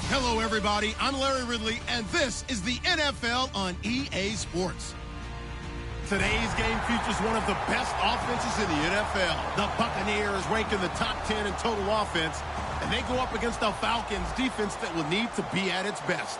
Hello, everybody. I'm Larry Ridley, and this is the NFL on EA Sports. Today's game features one of the best offenses in the NFL. The Buccaneers rank in the top 10 in total offense, and they go up against the Falcons' defense that will need to be at its best.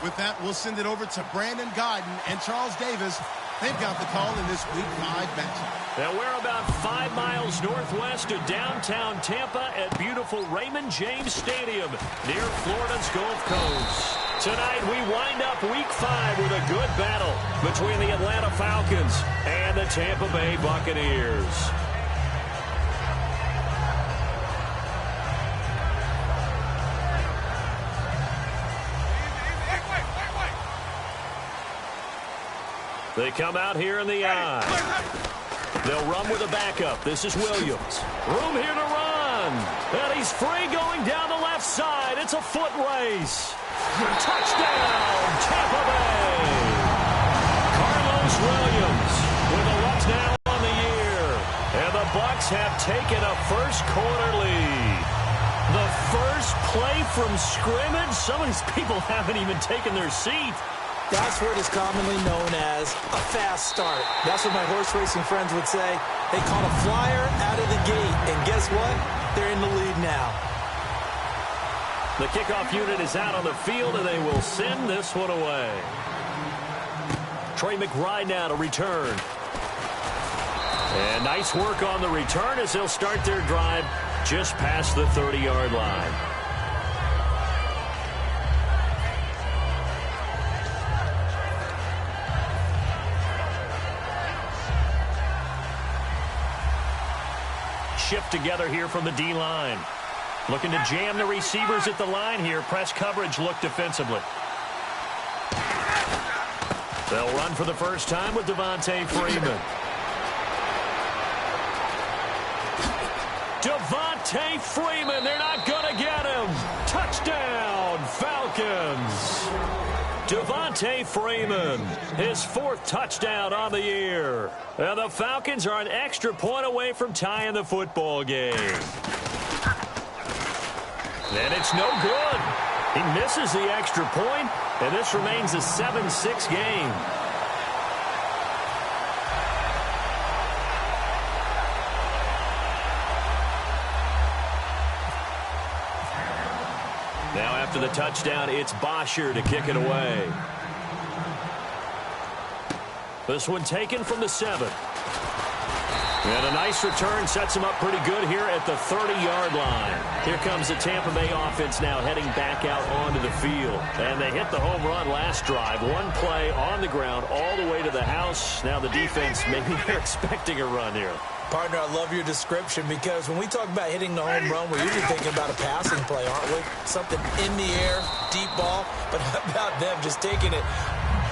With that, we'll send it over to Brandon Godden and Charles Davis. They've got the call in this Week 5 matchup. Now we're about 5 miles northwest of downtown Tampa at beautiful Raymond James Stadium near Florida's Gulf Coast. Tonight we wind up Week 5 with a good battle between the Atlanta Falcons and the Tampa Bay Buccaneers. They come out here in the eye. They'll run with a backup. This is Williams. Room here to run. And he's free going down the left side. It's a foot race. Touchdown, Tampa Bay. Carlos Williams with a touchdown on the year. And the Bucs have taken a first-quarter lead. The first play from scrimmage. Some of these people haven't even taken their seat. That's what is commonly known as a fast start. That's what my horse racing friends would say. They caught a flyer out of the gate, and guess what? They're in the lead now. The kickoff unit is out on the field, and they will send this one away. Trey McBride now to return. And nice work on the return as they'll start their drive just past the 30-yard line. Shift together here from the D-line. Looking to jam the receivers at the line here. Press coverage look defensively. They'll run for the first time with Devontae Freeman. Devontae Freeman, they're not going to get him. Touchdown, Falcons. Devontae Freeman, his 4th touchdown on the year. And the Falcons are an extra point away from tying the football game. And it's no good. He misses the extra point, and this remains a 7-6 game. Now after the touchdown, it's Bosher to kick it away. This one taken from the 7. And a nice return sets him up pretty good here at the 30-yard line. Here comes the Tampa Bay offense now heading back out onto the field. And they hit the home run last drive. One play on the ground all the way to the house. Now the defense, maybe they're expecting a run here. Partner, I love your description because when we talk about hitting the home run, we're usually thinking about a passing play, aren't we? Something in the air, deep ball. But how about them just taking it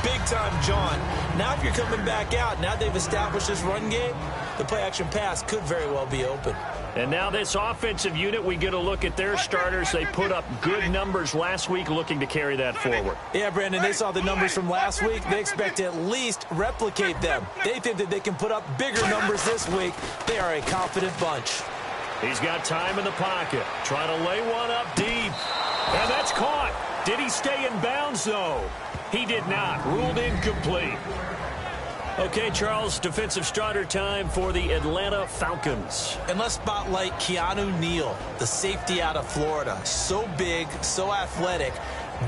big-time jaunt. Now if you're coming back out, now they've established this run game, the play-action pass could very well be open. And now this offensive unit, we get a look at their starters. They put up good numbers last week, looking to carry that forward. Yeah, Brandon, they saw the numbers from last week. They expect to at least replicate them. They think that they can put up bigger numbers this week. They are a confident bunch. He's got time in the pocket. Trying to lay one up deep. And that's caught. Did he stay in bounds, though? He did not. Ruled incomplete. Okay, Charles, defensive starter time for the Atlanta Falcons. And let's spotlight Keanu Neal, the safety out of Florida. So big, so athletic.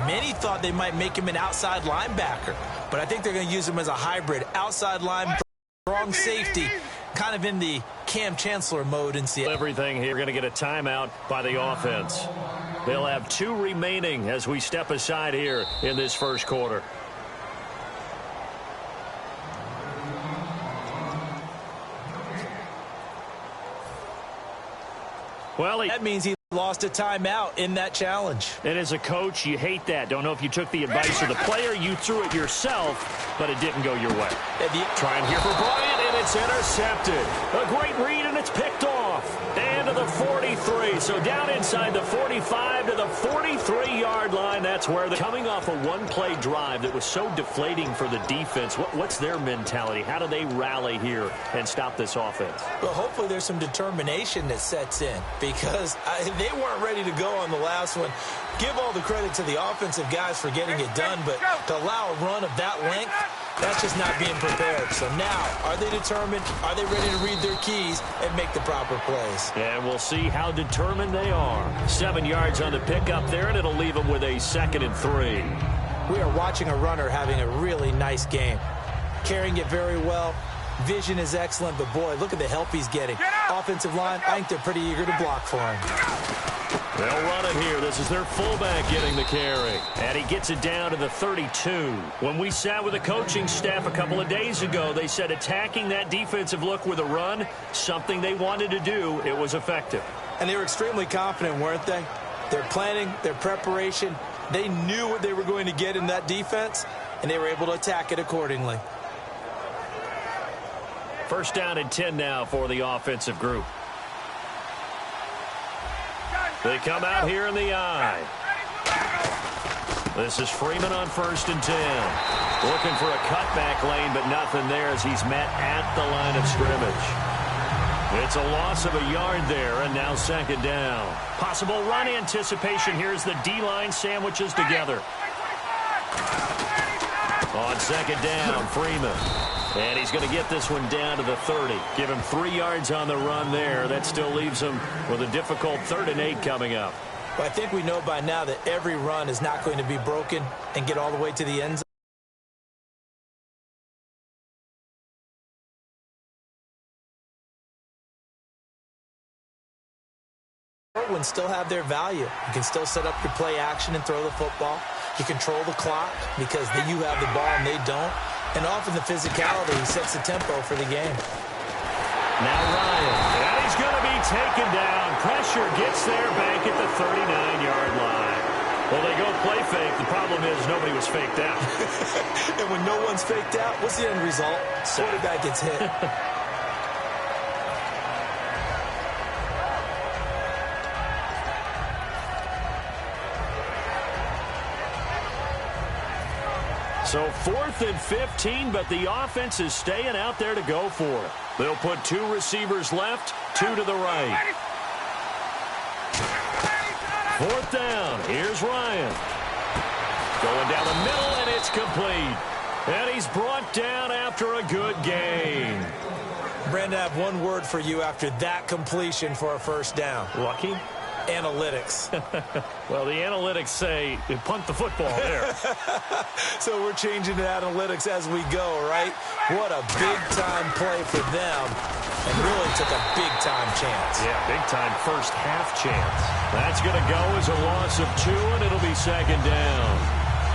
Many thought they might make him an outside linebacker, but I think they're going to use him as a hybrid. Outside linebacker, strong safety, kind of in the Cam Chancellor mode in Seattle. Everything here, going to get a timeout by the offense. They'll have 2 remaining as we step aside here in this first quarter. Well, that means he lost a timeout in that challenge. And as a coach, you hate that. Don't know if you took the advice of the player. You threw it yourself, but it didn't go your way. Trying here for Bryant, and it's intercepted. A great read, and it's picked off. And to the 43. So down inside the 45 to the 43-yard line. That's where they're coming off a one-play drive that was so deflating for the defense. What's their mentality? How do they rally here and stop this offense? Well, hopefully there's some determination that sets in because they weren't ready to go on the last one. Give all the credit to the offensive guys for getting it done, but to allow a run of that length, that's just not being prepared. So now, are they determined? Are they ready to read their keys and make the proper plays? And we'll see how determined they are. 7 yards on the pickup there, and it'll leave them with a 2nd and 3. We are watching a runner having a really nice game. Carrying it very well. Vision is excellent, but boy, look at the help he's getting. Offensive line, I think they're pretty eager to block for him. They'll run it here. This is their fullback getting the carry. And he gets it down to the 32. When we sat with the coaching staff a couple of days ago, they said attacking that defensive look with a run, something they wanted to do. It was effective. And they were extremely confident, weren't they? Their planning, their preparation, they knew what they were going to get in that defense, and they were able to attack it accordingly. First down and 10 now for the offensive group. They come out here in the I. This is Freeman on 1st and 10. Looking for a cutback lane, but nothing there as he's met at the line of scrimmage. It's a loss of a yard there, and now 2nd down. Possible run anticipation. Here's the D-line sandwiches together. On 2nd down, Freeman. And he's going to get this one down to the 30. Give him 3 yards on the run there. That still leaves him with a difficult 3rd and 8 coming up. Well, I think we know by now that every run is not going to be broken and get all the way to the end zone. Ones still have their value. You can still set up your play action and throw the football. You control the clock because you have the ball and they don't. And often the physicality sets the tempo for the game. Now Ryan, and he's going to be taken down. Pressure gets there back at the 39-yard line. Well, they go play fake. The problem is nobody was faked out. And when no one's faked out, what's the end result? Quarterback gets hit. So 4th and 15, but the offense is staying out there to go for it. They'll put 2 receivers left, 2 to the right. 4th down. Here's Ryan. Going down the middle, and it's complete. And he's brought down after a good gain. Brandon, I have one word for you after that completion for a 1st down. Lucky? Analytics. Well, the analytics say you punt the football there. So we're changing to analytics as we go, right? What a big-time play for them. And really took a big-time chance. Yeah, big-time first half chance. That's going to go as a loss of 2, and it'll be 2nd down.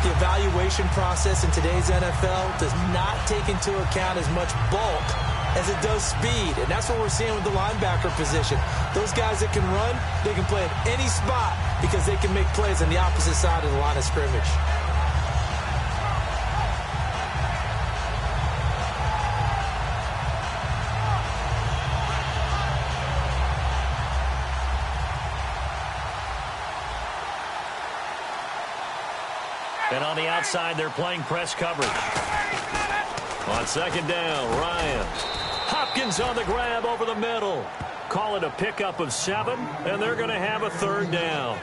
The evaluation process in today's NFL does not take into account as much bulk as it does speed, and that's what we're seeing with the linebacker position. Those guys that can run, they can play at any spot because they can make plays on the opposite side of the line of scrimmage. And on the outside, they're playing press coverage. On second down, Ryan. Hopkins on the grab over the middle. Call it a pickup of 7, and they're going to have a third down.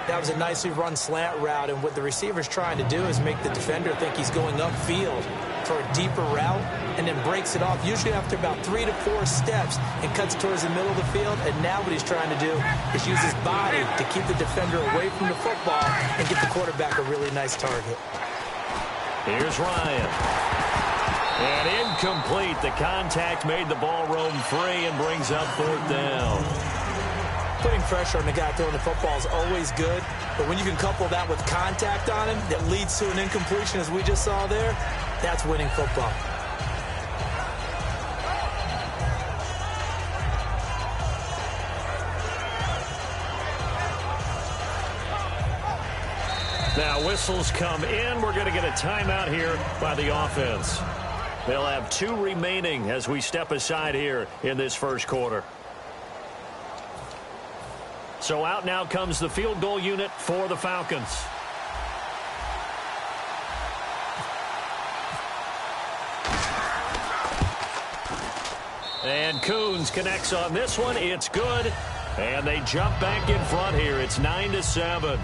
That was a nicely run slant route, and what the receiver's trying to do is make the defender think he's going upfield for a deeper route and then breaks it off, usually after about 3 to 4 steps, and cuts towards the middle of the field. And now what he's trying to do is use his body to keep the defender away from the football and get the quarterback a really nice target. Here's Ryan. And incomplete. The contact made the ball roam free and brings up 4th down. Putting pressure on the guy throwing the football is always good, but when you can couple that with contact on him that leads to an incompletion, as we just saw there, that's winning football. Now whistles come in. We're going to get a timeout here by the offense. They'll have 2 remaining as we step aside here in this first quarter. So out now comes the field goal unit for the Falcons. And Coons connects on this one. It's good. And they jump back in front here. It's 9-7.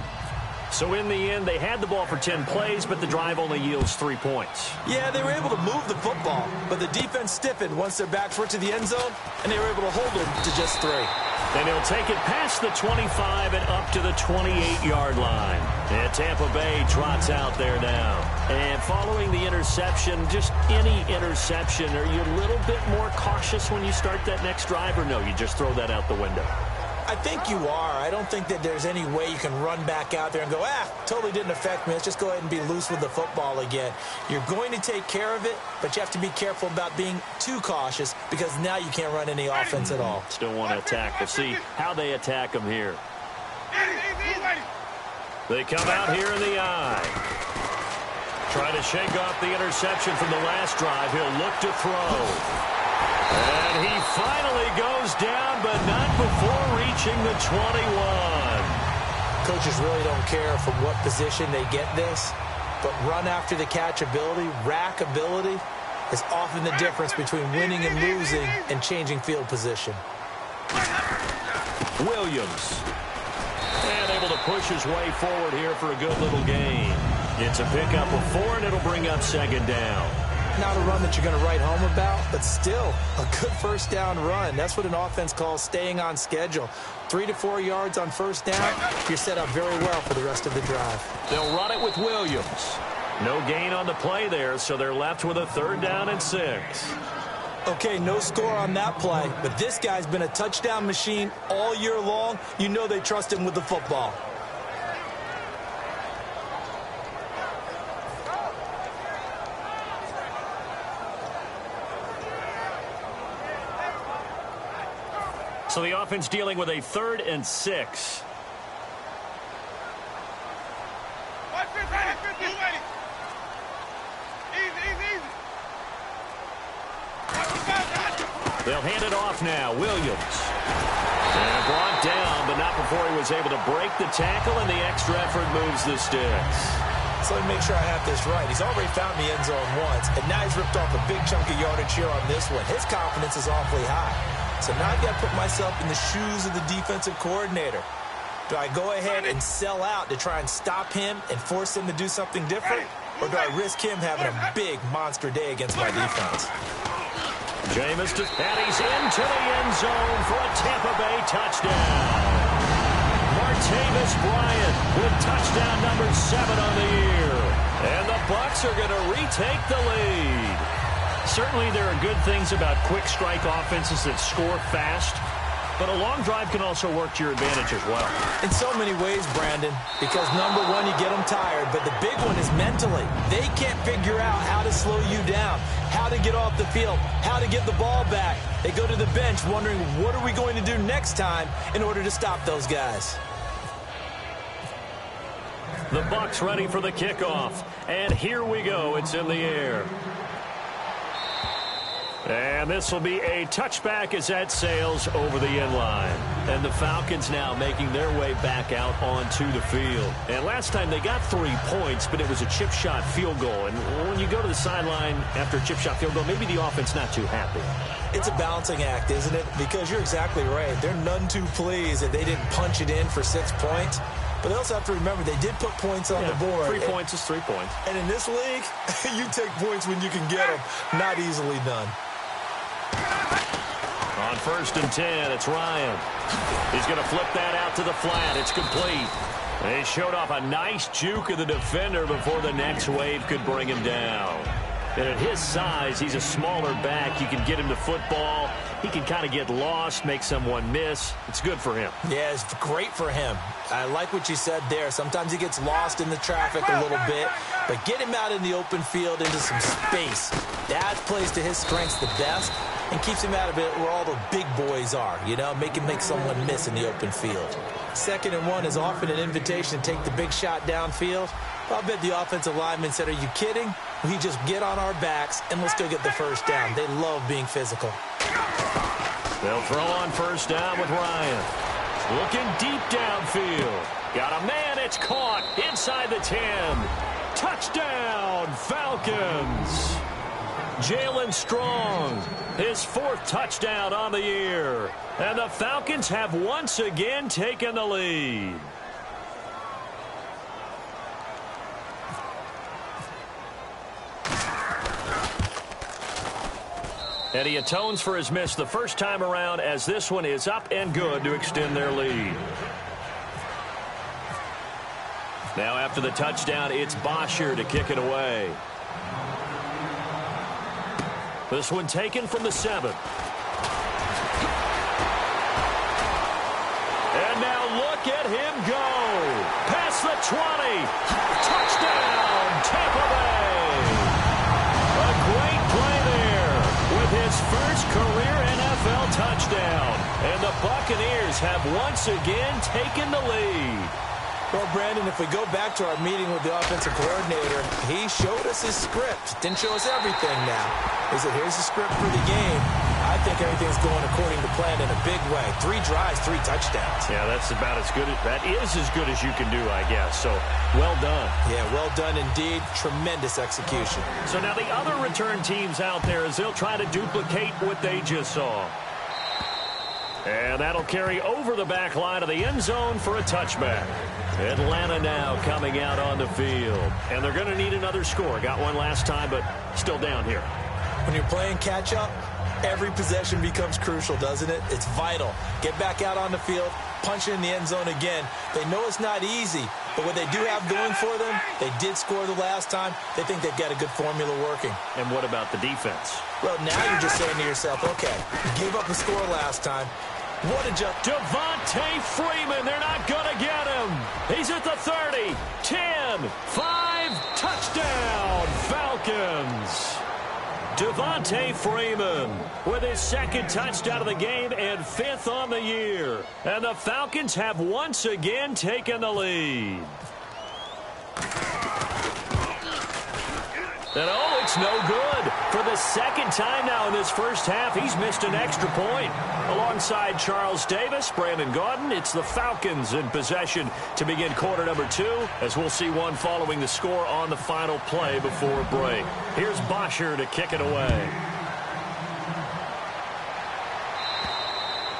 So in the end, they had the ball for 10 plays, but the drive only yields 3 points. Yeah, they were able to move the football, but the defense stiffened once their backs were to the end zone, and they were able to hold them to just 3. And he'll take it past the 25 and up to the 28-yard line. And Tampa Bay trots out there now. And following the interception, just any interception, are you a little bit more cautious when you start that next drive, or no, you just throw that out the window? I think you are. I don't think that there's any way you can run back out there and go, totally didn't affect me. Let's just go ahead and be loose with the football again. You're going to take care of it, but you have to be careful about being too cautious because now you can't run any offense at all. Still want to attack. We'll see how they attack them here. They come out here in the eye. Try to shake off the interception from the last drive. He'll look to throw. And he finally goes down, but not before reaching the 21. Coaches really don't care from what position they get this, but run after the catch ability, rack ability, is often the difference between winning and losing and changing field position. Williams. And able to push his way forward here for a good little gain. It's a pickup of 4, and it'll bring up 2nd down. Not a run that you're going to write home about, but still a good first down run. That's what an offense calls staying on schedule. 3 to 4 yards on first down, you're set up very well for the rest of the drive. They'll run it with Williams. No gain on the play there, so they're left with a 3rd down and 6. Okay, no score on that play, but this guy's been a touchdown machine all year long. You know they trust him with the football. So the offense dealing with a 3rd and 6. They'll hand it off now. Williams. And brought down, but not before he was able to break the tackle, and the extra effort moves the sticks. So let me make sure I have this right. He's already found the end zone once, and now he's ripped off a big chunk of yardage here on this one. His confidence is awfully high. So now I've got to put myself in the shoes of the defensive coordinator. Do I go ahead and sell out to try and stop him and force him to do something different? Or do I risk him having a big monster day against my defense? Jameis, and he's into the end zone for a Tampa Bay touchdown. Martavis Bryant with touchdown number 7 on the year. And the Bucs are going to retake the lead. Certainly there are good things about quick strike offenses that score fast, but a long drive can also work to your advantage as well. In so many ways, Brandon, because number one, you get them tired, but the big one is mentally. They can't figure out how to slow you down, how to get off the field, how to get the ball back. They go to the bench wondering, what are we going to do next time in order to stop those guys? The Bucs ready for the kickoff, and here we go. It's in the air. And this will be a touchback as that sails over the end line. And the Falcons now making their way back out onto the field. And last time they got 3 points, but it was a chip shot field goal. And when you go to the sideline after a chip shot field goal, maybe the offense not too happy. It's a balancing act, isn't it? Because you're exactly right. They're none too pleased that they didn't punch it in for 6 points. But they also have to remember they did put points on the board. 3 points is 3 points. And in this league, you take points when you can get them. Not easily done. On 1st and 10, it's Ryan. He's going to flip that out to the flat. It's complete. They showed off a nice juke of the defender before the next wave could bring him down. And at his size, he's a smaller back. You can get him to football. He can kind of get lost, make someone miss. It's good for him. Yeah, it's great for him. I like what you said there. Sometimes he gets lost in the traffic a little bit, but get him out in the open field into some space. That plays to his strengths the best and keeps him out of it where all the big boys are, you know, make him make someone miss in the open field. 2nd and 1 is often an invitation to take the big shot downfield. I'll bet the offensive lineman said, are you kidding? We just get on our backs and let's go get the first down. They love being physical. They'll throw on 1st down with Ryan. Looking deep downfield. Got a man, it's caught inside the 10. Touchdown, Falcons. Jalen Strong, his 4th touchdown on the year. And the Falcons have once again taken the lead. And he atones for his miss the first time around as this one is up and good to extend their lead. Now after the touchdown, it's Bosher to kick it away. This one taken from the 7. And now look at him go. Past the 20. Touchdown, Tampa Bay. A great play there with his first career NFL touchdown. And the Buccaneers have once again taken the lead. Well, Brandon, if we go back to our meeting with the offensive coordinator, he showed us his script. Didn't show us everything now. He said, here's the script for the game. I think everything's going according to plan in a big way. 3 drives, 3 touchdowns. Yeah, that's about as good. That is as good as you can do, I guess. So, well done. Yeah, well done indeed. Tremendous execution. So now the other return teams out there as they'll try to duplicate what they just saw. And that'll carry over the back line of the end zone for a touchback. Atlanta now coming out on the field. And they're going to need another score. Got one last time, but still down here. When you're playing catch-up, every possession becomes crucial, doesn't it? It's vital. Get back out on the field, punch it in the end zone again. They know it's not easy, but what they do have going for them, they did score the last time. They think they've got a good formula working. And what about the defense? Well, now you're just saying to yourself, okay, you gave up a score last time. What a jump. Devontae Freeman, they're not going to get him. He's at the 30, 10, 5, touchdown, Falcons. Devontae Freeman with his 2nd touchdown of the game and 5th on the year. And the Falcons have once again taken the lead. And oh, it's no good. For the 2nd time now in this first half, he's missed an extra point. Alongside Charles Davis, Brandon Gaudin, it's the Falcons in possession to begin quarter number 2, as we'll see one following the score on the final play before break. Here's Bosher to kick it away.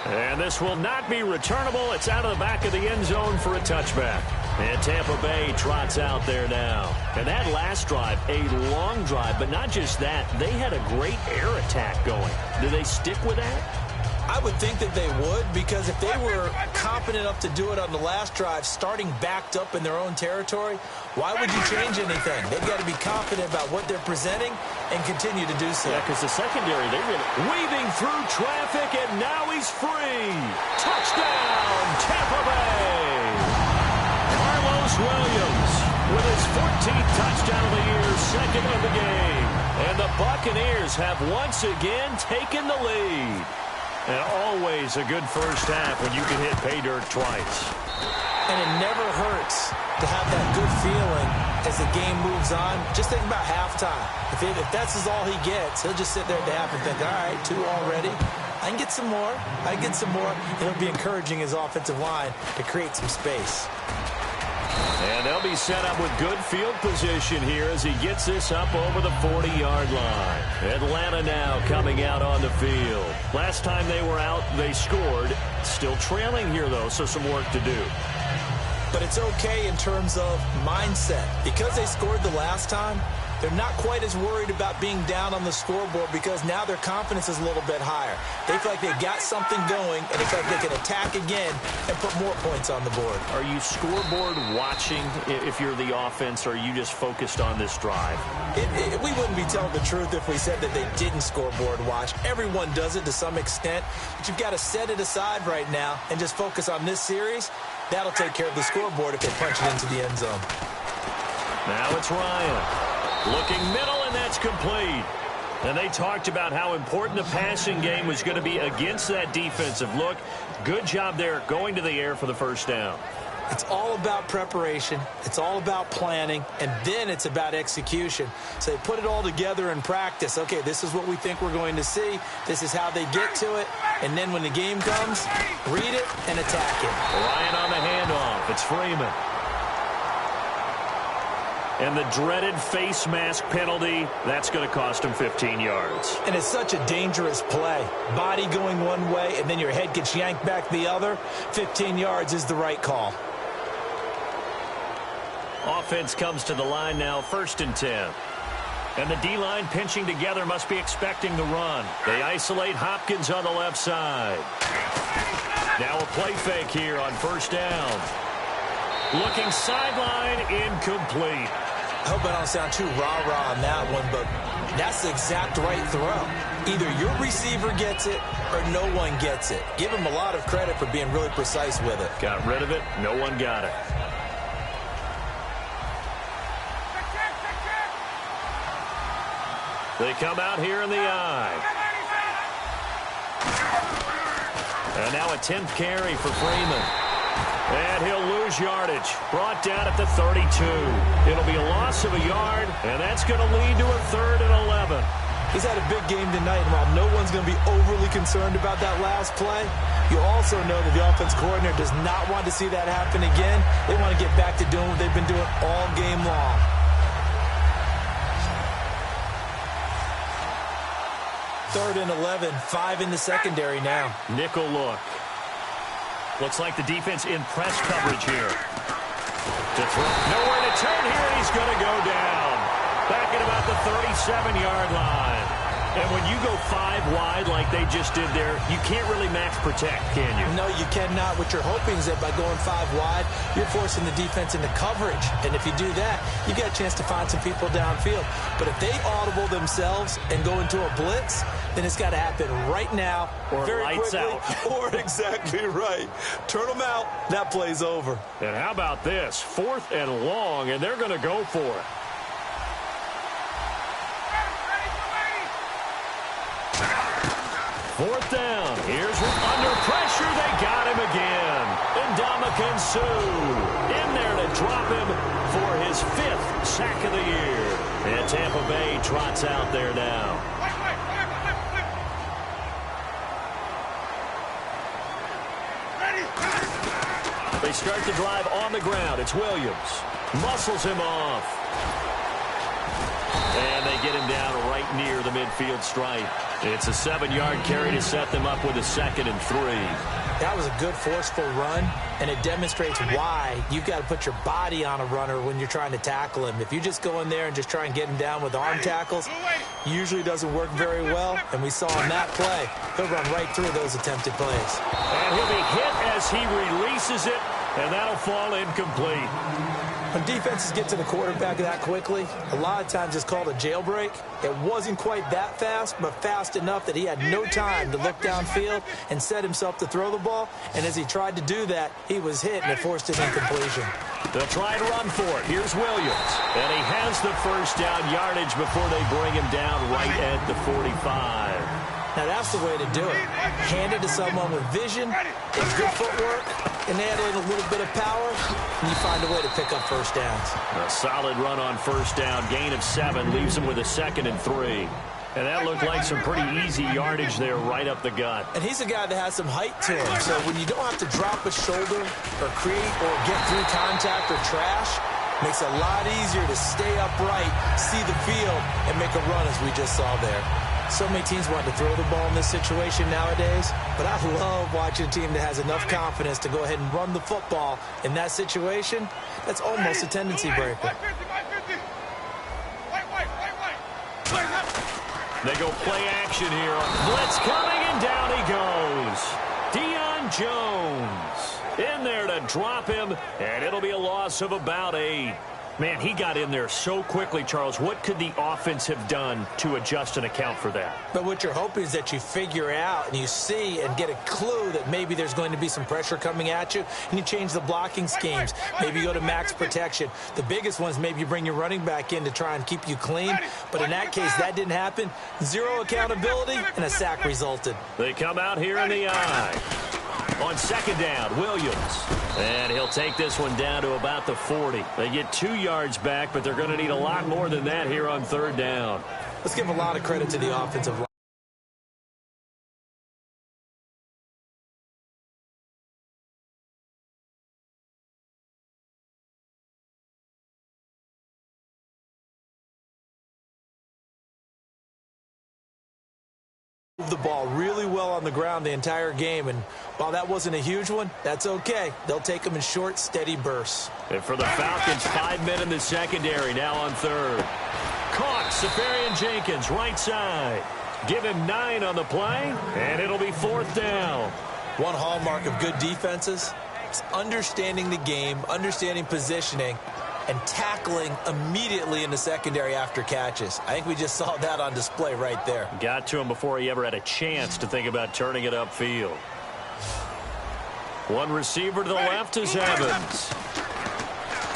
And this will not be returnable. It's out of the back of the end zone for a touchback. And Tampa Bay trots out there now. And that last drive, a long drive, but not just that. They had a great air attack going. Do they stick with that? I would think that they would, because if they were confident enough to do it on the last drive, starting backed up in their own territory, why would you change anything? They've got to be confident about what they're presenting and continue to do so. Yeah, because the secondary, they really weaving through traffic, and now he's free. Touchdown, Tampa Bay. Carlos Williams with his 14th touchdown of the year, 2nd of the game. And the Buccaneers have once again taken the lead. And always a good first half when you can hit pay dirt twice. And it never hurts to have that good feeling as the game moves on. Just think about halftime. If that's all he gets, he'll just sit there at the half and think, all right, 2 already. I can get some more. It'll be encouraging his offensive line to create some space. And they'll be set up with good field position here as he gets this up over the 40-yard line. Atlanta now coming out on the field. Last time they were out, they scored. Still trailing here, though, so some work to do. But it's okay in terms of mindset. Because they scored the last time, they're not quite as worried about being down on the scoreboard because now their confidence is a little bit higher. They feel like they've got something going, and they feel like they can attack again and put more points on the board. Are you scoreboard watching if you're the offense, or are you just focused on this drive? We wouldn't be telling the truth if we said that they didn't scoreboard watch. Everyone does it to some extent, but you've got to set it aside right now and just focus on this series. That'll take care of the scoreboard if they punch it into the end zone. Now it's Ryan. Looking middle, and that's complete. And they talked about how important the passing game was going to be against that defensive look. Good job there going to the air for the first down. It's all about preparation. It's all about planning. And then it's about execution. So they put it all together in practice. Okay, this is what we think we're going to see. This is how they get to it. And then when the game comes, read it and attack it. Ryan on the handoff. It's Freeman. And the dreaded face mask penalty, that's going to cost him 15 yards. And it's such a dangerous play. Body going one way, and then your head gets yanked back the other. 15 yards is the right call. Offense comes to the line now, 1st and 10. And the D-line pinching together must be expecting the run. They isolate Hopkins on the left side. Now a play fake here on 1st down. Looking sideline, incomplete. I hope I don't sound too rah-rah on that one, but that's the exact right throw. Either your receiver gets it or no one gets it. Give him a lot of credit for being really precise with it. Got rid of it. No one got it. They come out here in the I. And now a 10th carry for Freeman. And he'll lose yardage. Brought down at the 32. It'll be a loss of a yard, and that's going to lead to a 3rd and 11. He's had a big game tonight, and while no one's going to be overly concerned about that last play, you also know that the offense coordinator does not want to see that happen again. They want to get back to doing what they've been doing all game long. Third and 11, 5 in the secondary now. Nickel look. Looks like the defense in press coverage here. Nowhere to turn here, and he's going to go down. Back at about the 37-yard line. And when you go 5 wide like they just did there, you can't really max protect, can you? No, you cannot. What you're hoping is that by going 5 wide, you're forcing the defense into coverage. And if you do that, you get a chance to find some people downfield. But if they audible themselves and go into a blitz, then it's got to happen right now, or very lights quickly, out. Or exactly right. Turn them out. That play's over. And how about this? 4th and long, and they're going to go for it. Fourth down. Here's under pressure. They got him again. Ndamukong Suh in there to drop him for his 5th sack of the year. And Tampa Bay trots out there now. They start the drive on the ground. It's Williams. Muscles him off. And they get him down right near the midfield stripe. It's a 7-yard carry to set them up with a 2nd and 3. That was a good forceful run, and it demonstrates why you've got to put your body on a runner when you're trying to tackle him. If you just go in there and just try and get him down with arm tackles, usually doesn't work very well, and we saw on that play, he'll run right through those attempted plays. And he'll be hit as he releases it, and that'll fall incomplete. When defenses get to the quarterback that quickly, a lot of times it's called a jailbreak. It wasn't quite that fast, but fast enough that he had no time to look downfield and set himself to throw the ball. And as he tried to do that, he was hit, and it forced an incompletion. They'll try and run for it. Here's Williams. And he has the first down yardage before they bring him down right at the 45. Now, that's the way to do it. Hand it to someone with vision and good footwork, and add in a little bit of power, and you find a way to pick up first downs. A solid run on first down. Gain of 7 leaves him with a 2nd and 3. And that looked like some pretty easy yardage there right up the gut. And he's a guy that has some height to him. So when you don't have to drop a shoulder or create or get through contact or trash, makes it a lot easier to stay upright, see the field, and make a run as we just saw there. So many teams want to throw the ball in this situation nowadays, but I love watching a team that has enough confidence to go ahead and run the football in that situation. That's almost a tendency breaker. They go play action here. Blitz coming, and down he goes. Deion Jones in there to drop him, and it'll be a loss of about 8. Man, he got in there so quickly, Charles. What could the offense have done to adjust and account for that? But what you're hoping is that you figure out and you see and get a clue that maybe there's going to be some pressure coming at you, and you change the blocking schemes. Maybe you go to max protection. The biggest one is maybe you bring your running back in to try and keep you clean. But in that case, that didn't happen. 0 accountability, and a sack resulted. They come out here in the eye. On second down, Williams. And he'll take this one down to about the 40. They get 2 yards back, but they're going to need a lot more than that here on third down. Let's give a lot of credit to the offensive line. The ball really well on the ground the entire game, and while that wasn't a huge one, that's okay. They'll take them in short, steady bursts. And for the Falcons, 5 men in the secondary now on third. Caught, Safarian Jenkins, right side. Give him 9 on the play, and it'll be fourth down. One hallmark of good defenses is understanding the game, understanding positioning, and tackling immediately in the secondary after catches. I think we just saw that on display right there. Got to him before he ever had a chance to think about turning it upfield. One receiver to the left is Evans.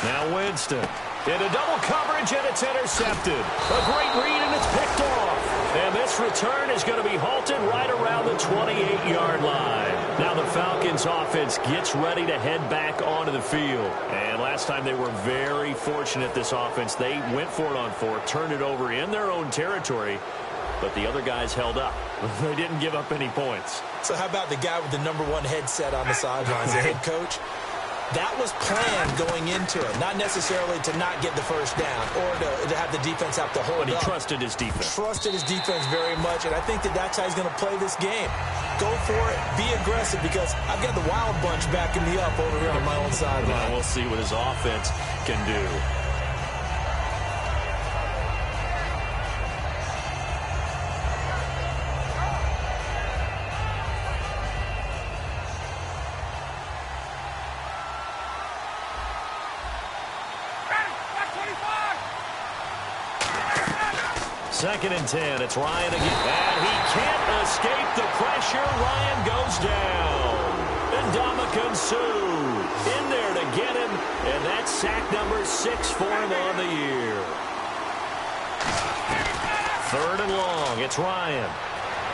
Now Winston. Into double coverage, and it's intercepted. A great read, and it's picked off. And this return is going to be halted right around the 28-yard line. Now the Falcons offense gets ready to head back onto the field. And last time they were very fortunate, this offense. They went for it on 4, turned it over in their own territory, but the other guys held up. They didn't give up any points. So how about the guy with the #1 headset on the sidelines, the head coach? That was planned going into it, not necessarily to not get the first down or to have the defense have to hold up. But he trusted his defense. Trusted his defense very much, and I think that that's how he's going to play this game. Go for it, be aggressive, because I've got the wild bunch backing me up over here on my own sideline. We'll see what his offense can do. Second and 10. It's Ryan again. And he can't escape the pressure. Ryan goes down. And Ndamukong Suh in there to get him. And that's sack number 6 for him on the year. Third and long. It's Ryan.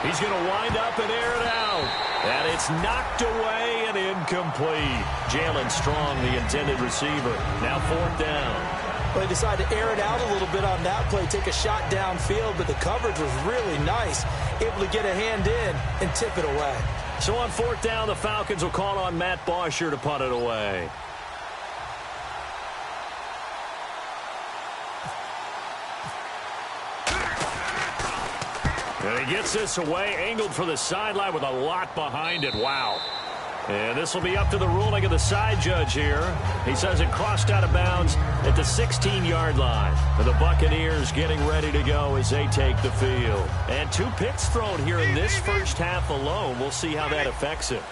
He's going to wind up and air it out. And it's knocked away and incomplete. Jalen Strong, the intended receiver. Now fourth down. Well, they decided to air it out a little bit on that play, take a shot downfield, but the coverage was really nice, able to get a hand in and tip it away. So on fourth down, the Falcons will call on Matt Bosher to punt it away. And he gets this away, angled for the sideline with a lot behind it. Wow. And this will be up to the ruling of the side judge here. He says it crossed out of bounds at the 16-yard line. And the Buccaneers getting ready to go as they take the field. And 2 picks thrown here in this first half alone. We'll see how that affects it.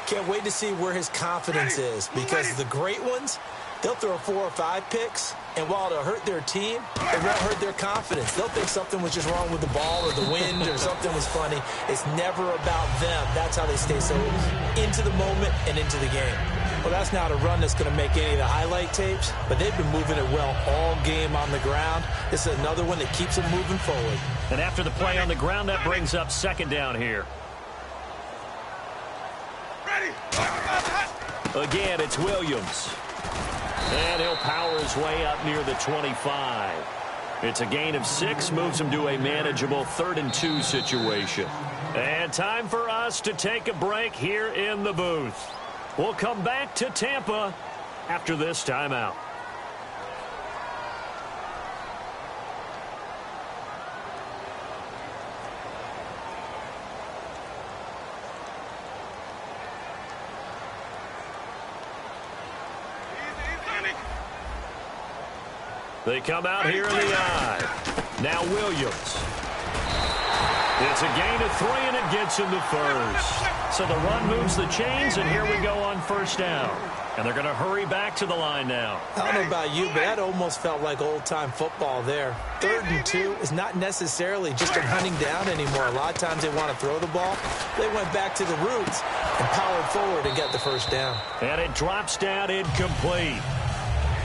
Can't wait to see where his confidence is, because the great ones, they'll throw 4 or 5 picks, and while it'll hurt their team, it won't hurt their confidence. They'll think something was just wrong with the ball or the wind or something was funny. It's never about them. That's how they stay so into the moment and into the game. Well, that's not a run that's going to make any of the highlight tapes, but they've been moving it well all game on the ground. This is another one that keeps them moving forward. And after the play on the ground, that brings up second down here. Again, it's Williams. And he'll power his way up near the 25. It's a gain of 6, moves them to a manageable 3rd and 2 situation. And time for us to take a break here in the booth. We'll come back to Tampa after this timeout. They come out here in the I. Now Williams. It's a gain of 3, and it gets him to first. So the run moves the chains, and here we go on first down. And they're going to hurry back to the line now. I don't know about you, but that almost felt like old-time football there. 3rd and 2 is not necessarily just a hunting down anymore. A lot of times they want to throw the ball. They went back to the roots and powered forward and got the first down. And it drops down incomplete.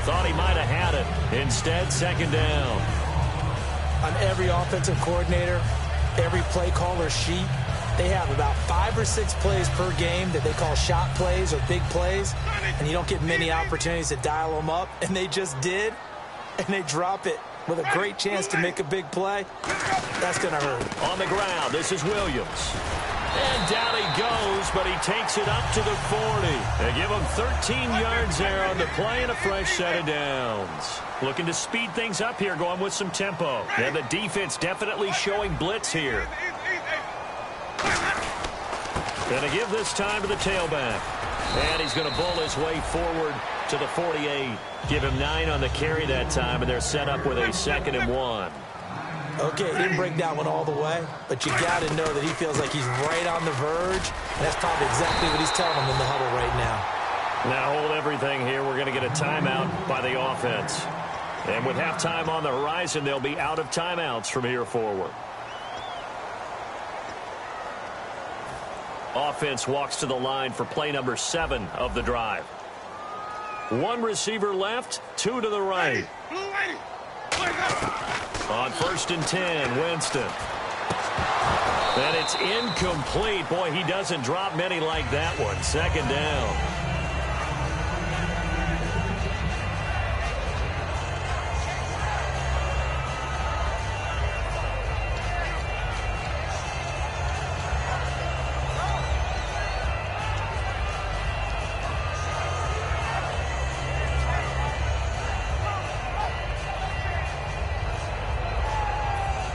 Thought he might have had it. Instead, 2nd down. On every offensive coordinator, every play caller sheet, they have about 5 or 6 plays per game that they call shot plays or big plays, and you don't get many opportunities to dial them up, and they just did, and they drop it with a great chance to make a big play. That's going to hurt. On the ground, this is Williams. And down he goes, but he takes it up to the 40. They give him 13 yards there on the play and a fresh set of downs. Looking to speed things up here, going with some tempo. And the defense definitely showing blitz here. Going to give this time to the tailback. And he's going to bull his way forward to the 48. Give him 9 on the carry that time, and they're set up with a 2nd and 1. Okay, he didn't break that one all the way, but you got to know that he feels like he's right on the verge, and that's probably exactly what he's telling them in the huddle right now. Now hold everything here. We're going to get a timeout by the offense. And with halftime on the horizon, they'll be out of timeouts from here forward. Offense walks to the line for play number 7 of the drive. 1 receiver left, 2 to the right. On 1st and 10, Winston. And it's incomplete. Boy, he doesn't drop many like that one. 2nd down.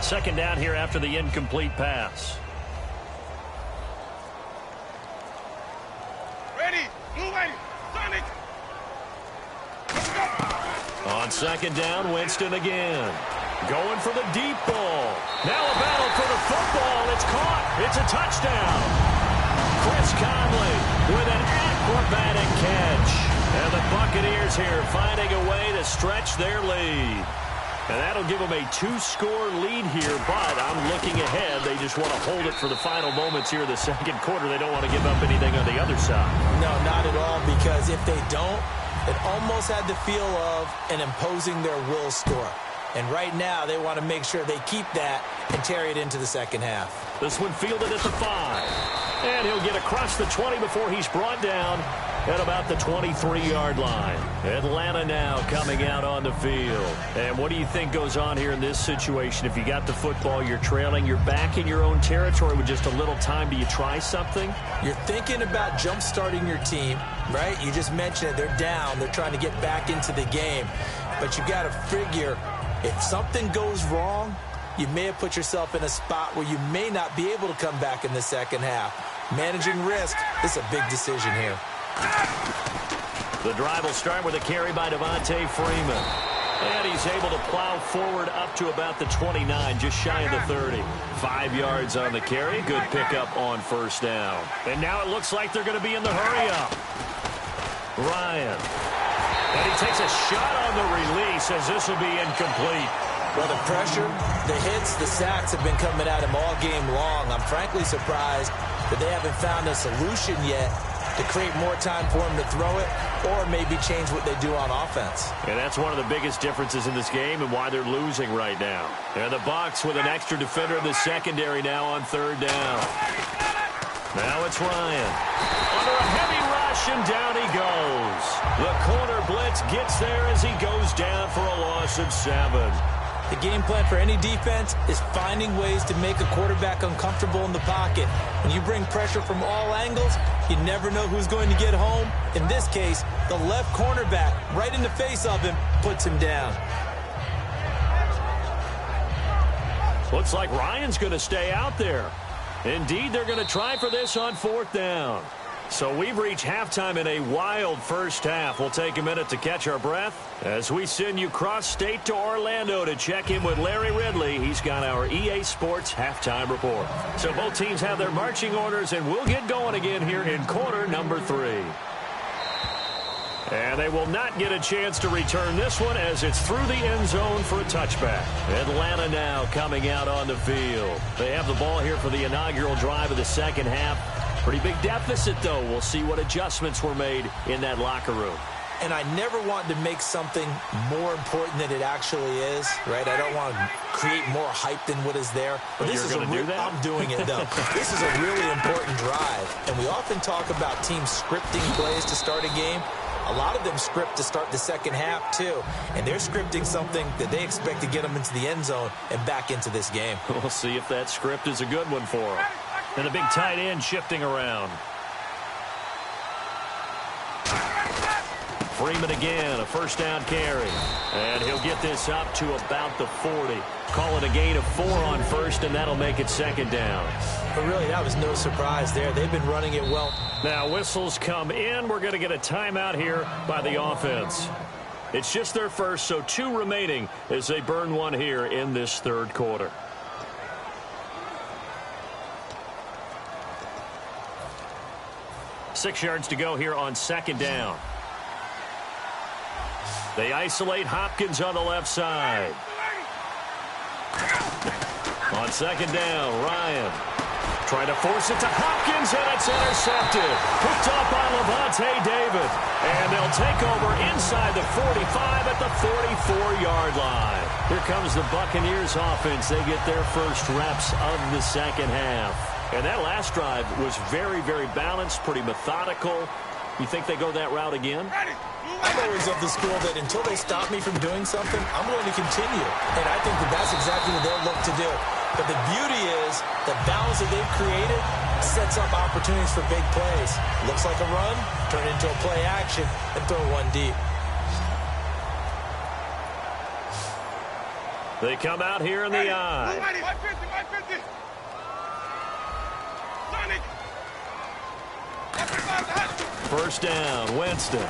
Second down here after the incomplete pass. Ready, Sonic. On 2nd down, Winston again. Going for the deep ball. Now a battle for the football. It's caught. It's a touchdown. Chris Conley with an acrobatic catch. And the Buccaneers here finding a way to stretch their lead. And that'll give them a 2-score lead here, but I'm looking ahead. They just want to hold it for the final moments here in the 2nd quarter. They don't want to give up anything on the other side. No, not at all, because if they don't, it almost had the feel of an imposing their will score. And right now, they want to make sure they keep that and carry it into the 2nd half. This one fielded at the 5. And he'll get across the 20 before he's brought down at about the 23-yard line. Atlanta now coming out on the field. And what do you think goes on here in this situation? If you got the football, you're trailing, you're back in your own territory with just a little time. Do you try something? You're thinking about jump-starting your team, right? You just mentioned it. They're down. They're trying to get back into the game. But you got to figure, if something goes wrong, you may have put yourself in a spot where you may not be able to come back in the 2nd half. Managing risk, this is a big decision here. The drive will start with a carry by Devontae Freeman. And he's able to plow forward up to about the 29, just shy of the 30. 5 yards on the carry. Good pickup on 1st down. And now it looks like they're going to be in the hurry-up. Ryan. And he takes a shot on the release as this will be incomplete. Well, the pressure, the hits, the sacks have been coming at him all game long. I'm frankly surprised that they haven't found a solution yet to create more time for him to throw it or maybe change what they do on offense. And that's one of the biggest differences in this game and why they're losing right now. And the Bucs with an extra defender in the secondary now on 3rd down. Now it's Ryan. Under a heavy rush, and down he goes. The corner blitz gets there as he goes down for a loss of 7. The game plan for any defense is finding ways to make a quarterback uncomfortable in the pocket. When you bring pressure from all angles, you never know who's going to get home. In this case, the left cornerback, right in the face of him, puts him down. Looks like Ryan's going to stay out there. Indeed, they're going to try for this on 4th down. So we've reached halftime in a wild first half. We'll take a minute to catch our breath as we send you cross-state to Orlando to check in with Larry Ridley. He's got our EA Sports halftime report. So both teams have their marching orders, and we'll get going again here in quarter number 3. And they will not get a chance to return this one as it's through the end zone for a touchback. Atlanta now coming out on the field. They have the ball here for the inaugural drive of the second half. Pretty big deficit, though. We'll see what adjustments were made in that locker room. And I never want to make something more important than it actually is, right? I don't want to create more hype than what is there. But this is do that? I'm doing it, though. This is a really important drive. And we often talk about teams scripting plays to start a game. A lot of them script to start the second half, too. And they're scripting something that they expect to get them into the end zone and back into this game. We'll see if that script is a good one for them. And the big tight end shifting around. Freeman again, a first down carry. And he'll get this up to about the 40. Call it a gain of 4 on first, and that'll make it second down. But really, that was no surprise there. They've been running it well. Now whistles come in. We're going to get a timeout here by the offense. It's just their first, so 2 remaining as they burn one here in this third quarter. Six yards to go here on second down. They isolate Hopkins on the left side. On second down, Ryan trying to force it to Hopkins, and it's intercepted. Picked up by Levante David. And they'll take over inside the 45 at the 44-yard line. Here comes the Buccaneers offense. They get their first reps of the second half. And that last drive was very, very balanced, pretty methodical. You think they go that route again? I'm always of the school that until they stop me from doing something, I'm going to continue. And I think that that's exactly what they'll look to do. But the beauty is the balance that they've created sets up opportunities for big plays. Looks like a run, turn into a play action, and throw one deep. They come out here in the eye. First down, Winston.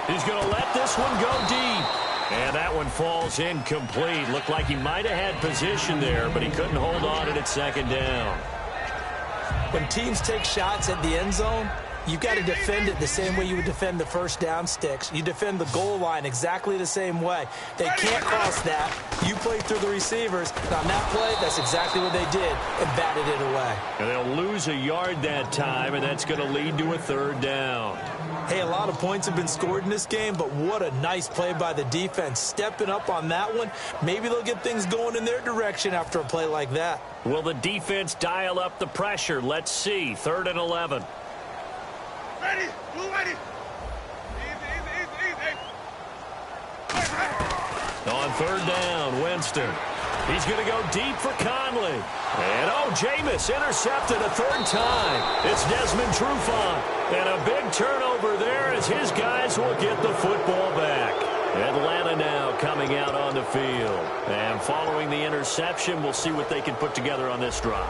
He's going to let this one go deep. And that one falls incomplete. Looked like he might have had position there, but he couldn't hold on at second down. When teams take shots at the end zone, you've got to defend it the same way you would defend the first down sticks. You defend the goal line exactly the same way. They can't cross that. You play through the receivers. And on that play, that's exactly what they did and batted it away. And they'll lose a yard that time, and that's going to lead to a third down. Hey, a lot of points have been scored in this game, but what a nice play by the defense. Stepping up on that one, maybe they'll get things going in their direction after a play like that. Will the defense dial up the pressure? Let's see. 3rd and 11. Ready, ready. Easy. On 3rd down, Winston. He's going to go deep for Conley. And, Jameis intercepted a 3rd time. It's Desmond Trufant. And a big turnover there as his guys will get the football back. Atlanta now coming out on the field. And following the interception, we'll see what they can put together on this drive.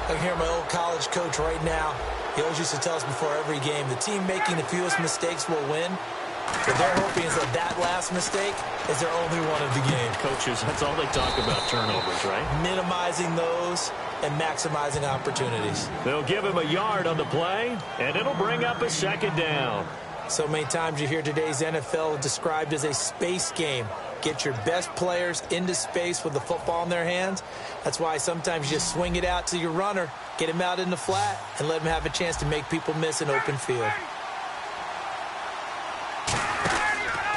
I can hear my old college coach right now. He always used to tell us before every game, the team making the fewest mistakes will win. What they're hoping is that last mistake is their only one of the game. Coaches, that's all they talk about, turnovers, right? Minimizing those and maximizing opportunities. They'll give him a yard on the play, and it'll bring up a second down. So many times you hear today's NFL described as a space game. Get your best players into space with the football in their hands. That's why sometimes you just swing it out to your runner, get him out in the flat, and let him have a chance to make people miss an open field.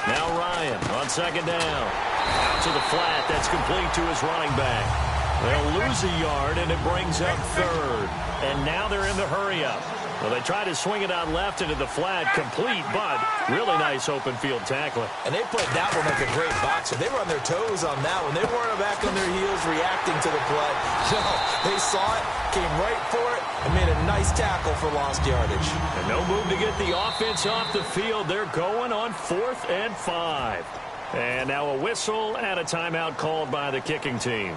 Now Ryan on second down. Out to the flat. That's complete to his running back. They'll lose a yard, and it brings up 3rd. And now they're in the hurry-up. Well, they tried to swing it out left into the flat, complete, but really nice open field tackling. And they played that one like a great boxer. They were on their toes on that one. They weren't back on their heels reacting to the play. No, they saw it, came right for it, and made a nice tackle for lost yardage. And no move to get the offense off the field. They're going on 4th and 5. And now a whistle and a timeout called by the kicking team.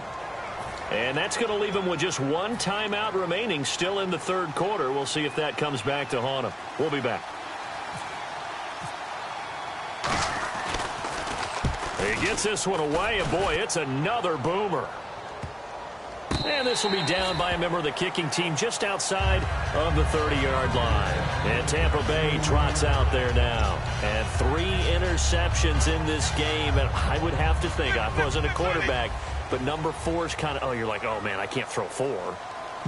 And that's going to leave them with just one timeout remaining still in the third quarter. We'll see if that comes back to haunt them. We'll be back. He gets this one away, and boy, it's another boomer. And this will be down by a member of the kicking team just outside of the 30-yard line. And Tampa Bay trots out there now. And 3 interceptions in this game. And I would have to think, I wasn't a quarterback, but number 4 is kind of, oh, you're like, oh, man, I can't throw 4.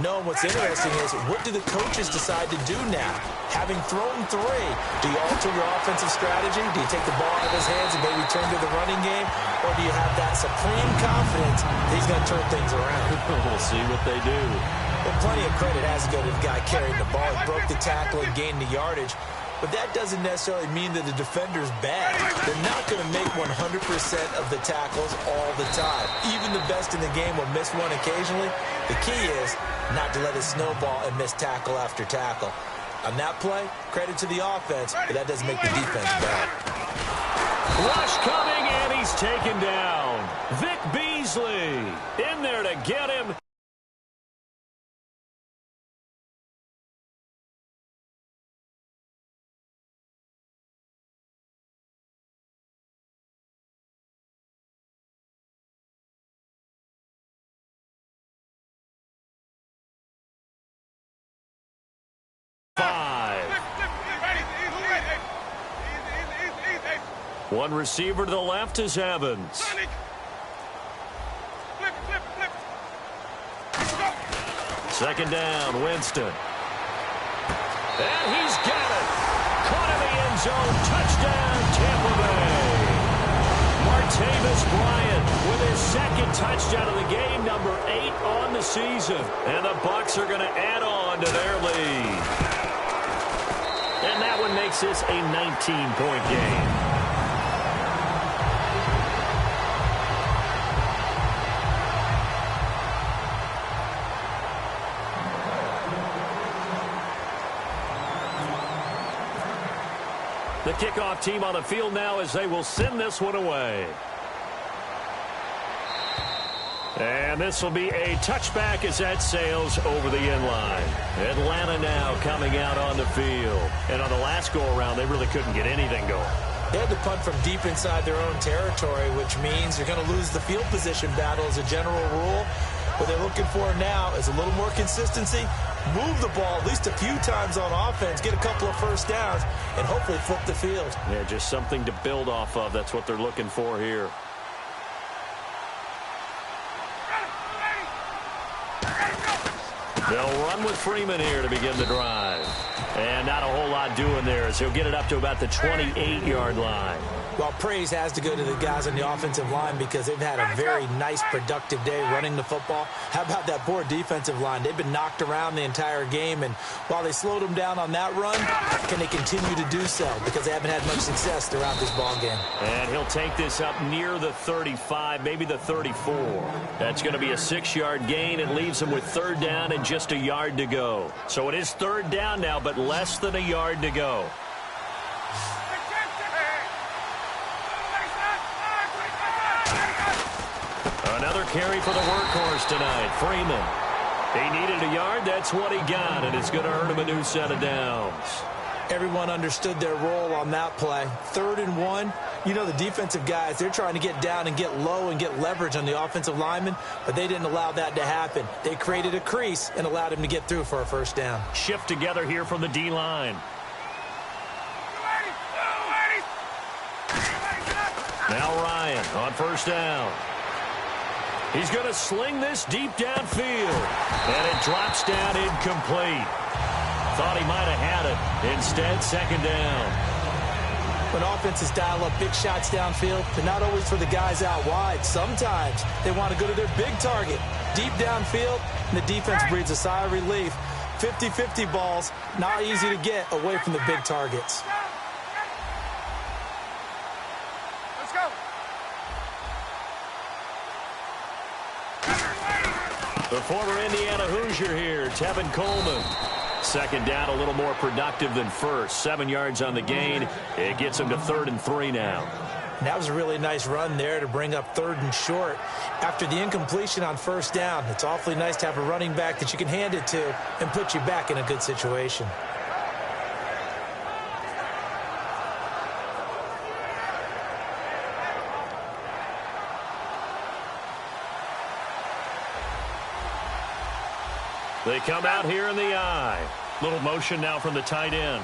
No, what's interesting is, what do the coaches decide to do now? Having thrown 3, do you alter your offensive strategy? Do you take the ball out of his hands and maybe turn to the running game? Or do you have that supreme confidence that he's going to turn things around? We'll see what they do. Well, plenty of credit has to go to the guy carrying the ball. He broke the tackle and gained the yardage. But that doesn't necessarily mean that the defender's bad. They're not going to make 100% of the tackles all the time. Even the best in the game will miss one occasionally. The key is not to let it snowball and miss tackle after tackle. On that play, credit to the offense, but that doesn't make the defense bad. Rush coming, and he's taken down. Vic Beasley in there to get him. One receiver to the left is Evans. Second down, Winston. And he's got it. Caught in the end zone. Touchdown, Tampa Bay. Martavis Bryant with his second touchdown of the game, number 8 on the season. And the Bucs are going to add on to their lead. And that one makes this a 19-point game. The kickoff team on the field now as they will send this one away. And this will be a touchback as that sails over the end line. Atlanta now coming out on the field. And on the last go-around, they really couldn't get anything going. They had to punt from deep inside their own territory, which means you're going to lose the field position battle as a general rule. What they're looking for now is a little more consistency, move the ball at least a few times on offense, get a couple of first downs, and hopefully flip the field. Yeah, just something to build off of. That's what they're looking for here. They'll run with Freeman here to begin the drive. And not a whole lot doing there as he'll get it up to about the 28-yard line. Well, praise has to go to the guys on the offensive line because they've had a very nice, productive day running the football. How about that poor defensive line? They've been knocked around the entire game, and while they slowed them down on that run, can they continue to do so? Because they haven't had much success throughout this ball game. And he'll take this up near the 35, maybe the 34. That's going to be a 6-yard gain. It leaves him with third down and just a yard to go. So it is third down now, but less than a yard to go. Another carry for the workhorse tonight, Freeman. He needed a yard. That's what he got, and it's going to earn him a new set of downs. Everyone understood their role on that play. 3rd and 1. You know, the defensive guys, they're trying to get down and get low and get leverage on the offensive lineman, but they didn't allow that to happen. They created a crease and allowed him to get through for a first down. Shift together here from the D-line. Now Ryan on first down. He's going to sling this deep downfield. And it drops down incomplete. Thought he might have had it. Instead, second down. When offenses dial up big shots downfield, they're not always for the guys out wide. Sometimes they want to go to their big target. Deep downfield, and the defense breathes a sigh of relief. 50-50 balls, not easy to get away from the big targets. Let's go. The former Indiana Hoosier here, Tevin Coleman. Second down, a little more productive than first. 7 yards on the gain. It gets him to 3rd and 3 now. And that was a really nice run there to bring up 3rd and short. After the incompletion on 1st down, it's awfully nice to have a running back that you can hand it to and put you back in a good situation. They come out here in the eye. Little motion now from the tight end.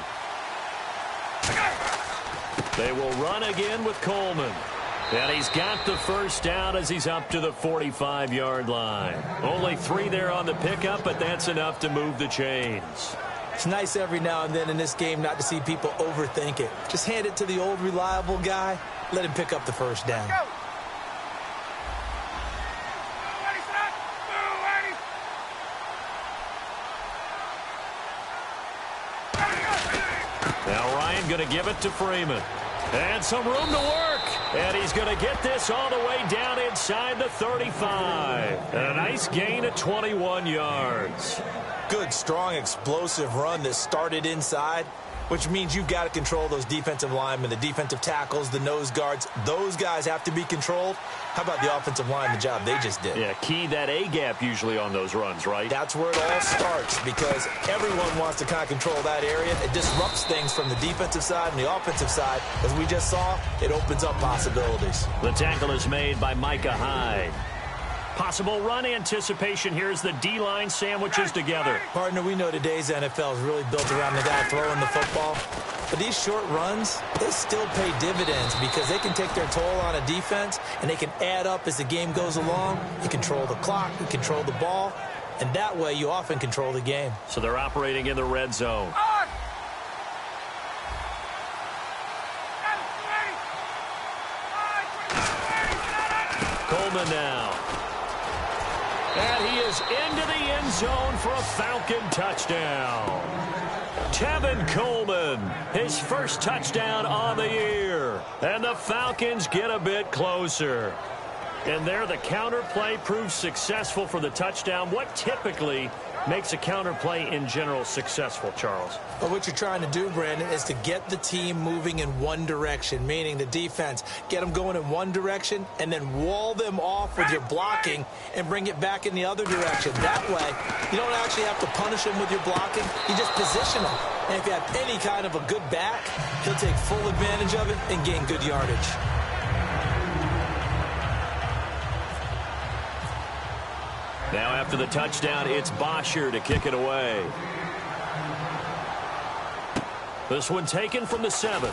They will run again with Coleman. And he's got the 1st down as he's up to the 45-yard line. Only 3 there on the pickup, but that's enough to move the chains. It's nice every now and then in this game not to see people overthink it. Just hand it to the old reliable guy. Let him pick up the 1st down. Now Ryan going to give it to Freeman. And some room to work. And he's going to get this all the way down inside the 35. And a nice gain of 21 yards. Good, strong, explosive run that started inside, which means you've got to control those defensive linemen, the defensive tackles, the nose guards. Those guys have to be controlled. How about the offensive line, the job they just did? Yeah, key that A-gap usually on those runs, right? That's where it all starts because everyone wants to kind of control that area. It disrupts things from the defensive side and the offensive side. As we just saw, it opens up possibilities. The tackle is made by Micah Hyde. Possible run anticipation. Here's the D-line sandwiches together. Partner, we know today's NFL is really built around the guy throwing the football. But these short runs, they still pay dividends because they can take their toll on a defense and they can add up as the game goes along. You control the clock, you control the ball, and that way you often control the game. So they're operating in the red zone. Coleman now. And he is into the end zone for a Falcon touchdown. Tevin Coleman, his first touchdown on the year. And the Falcons get a bit closer. And there the counter play proves successful for the touchdown. What typically makes a counter play in general successful, Charles? But what you're trying to do, Brandon, is to get the team moving in one direction, meaning the defense. Get them going in one direction and then wall them off with your blocking and bring it back in the other direction. That way, you don't actually have to punish them with your blocking. You just position them. And if you have any kind of a good back, he'll take full advantage of it and gain good yardage. Now after the touchdown, it's Bosher to kick it away. This one taken from the 7.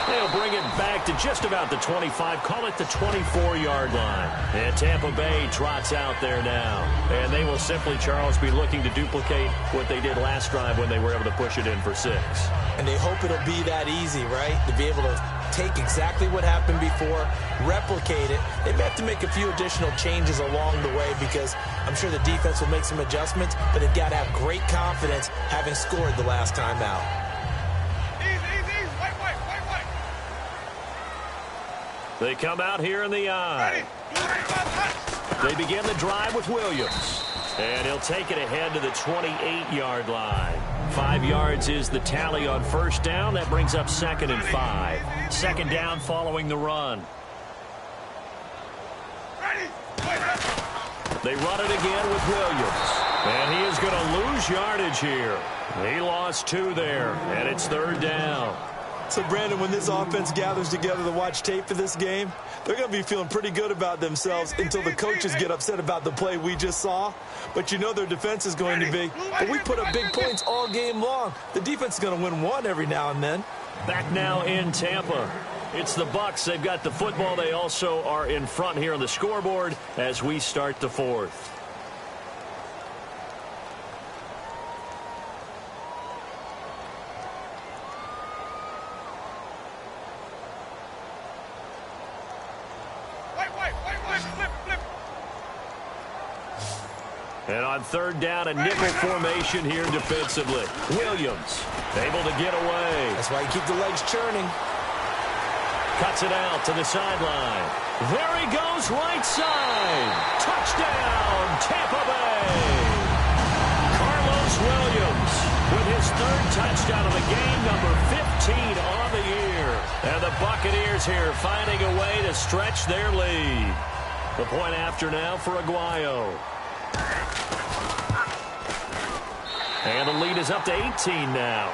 They'll bring it back to just about the 25, call it the 24-yard line. And Tampa Bay trots out there now. And they will simply, Charles, be looking to duplicate what they did last drive when they were able to push it in for 6. And they hope it'll be that easy, right? To be able to take exactly what happened before, replicate it. They may have to make a few additional changes along the way because I'm sure the defense will make some adjustments, but they've got to have great confidence having scored the last time out. Easy. White. They come out here in the eye. They begin the drive with Williams. And he'll take it ahead to the 28-yard line. 5 yards is the tally on first down. That brings up 2nd and 5. Second down following the run. They run it again with Williams. And he is going to lose yardage here. He lost 2 there, and it's 3rd down. So, Brandon, when this offense gathers together to watch tape for this game, they're going to be feeling pretty good about themselves until the coaches get upset about the play we just saw. But you know their defense is going to be. But we put up big points all game long. The defense is going to win one every now and then. Back now in Tampa. It's the Bucs. They've got the football. They also are in front here on the scoreboard as we start the 4th. And on third down, a nickel formation here defensively. Williams able to get away. That's why you keep the legs churning. Cuts it out to the sideline. There he goes, right side. Touchdown, Tampa Bay. Carlos Williams with his third touchdown of the game, number 15 on the year. And the Buccaneers here finding a way to stretch their lead. The point after now for Aguayo. And the lead is up to 18 now.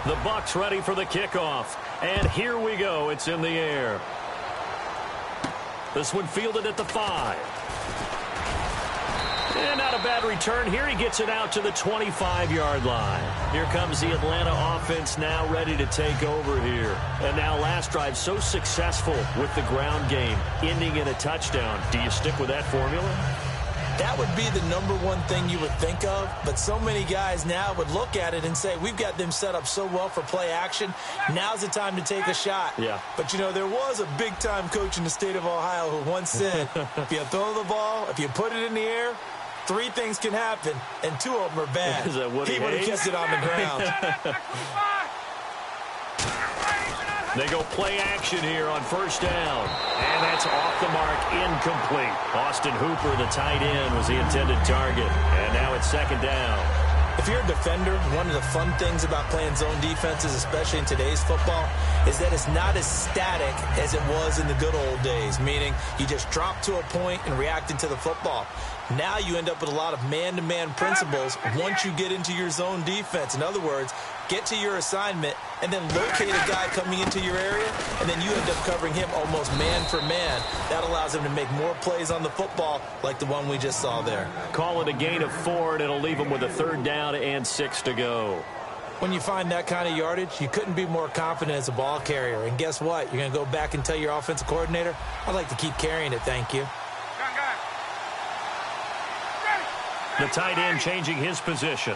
The Bucs ready for the kickoff. And here we go. It's in the air. This one fielded at the 5. And not a bad return here. He gets it out to the 25-yard line. Here comes the Atlanta offense now ready to take over here. And now last drive so successful with the ground game, ending in a touchdown. Do you stick with that formula? That would be the number one thing you would think of, but so many guys now would look at it and say, we've got them set up so well for play action. Now's the time to take a shot. Yeah. But, you know, there was a big-time coach in the state of Ohio who once said, if you throw the ball, if you put it in the air, 3 things can happen, and 2 of them are bad. Is that what he would have kept it on the ground. They go play action here on first down. And that's off the mark, incomplete. Austin Hooper, the tight end, was the intended target. And now it's second down. If you're a defender, one of the fun things about playing zone defenses, especially in today's football, is that it's not as static as it was in the good old days, meaning you just drop to a point and react into the football. Now you end up with a lot of man-to-man principles once you get into your zone defense. In other words, get to your assignment and then locate a guy coming into your area, and then you end up covering him almost man for man. That allows him to make more plays on the football like the one we just saw there. Call it a gain of 4, and it'll leave him with a third down and 6 to go. When you find that kind of yardage, you couldn't be more confident as a ball carrier. And guess what? You're going to go back and tell your offensive coordinator, I'd like to keep carrying it, thank you. The tight end changing his position.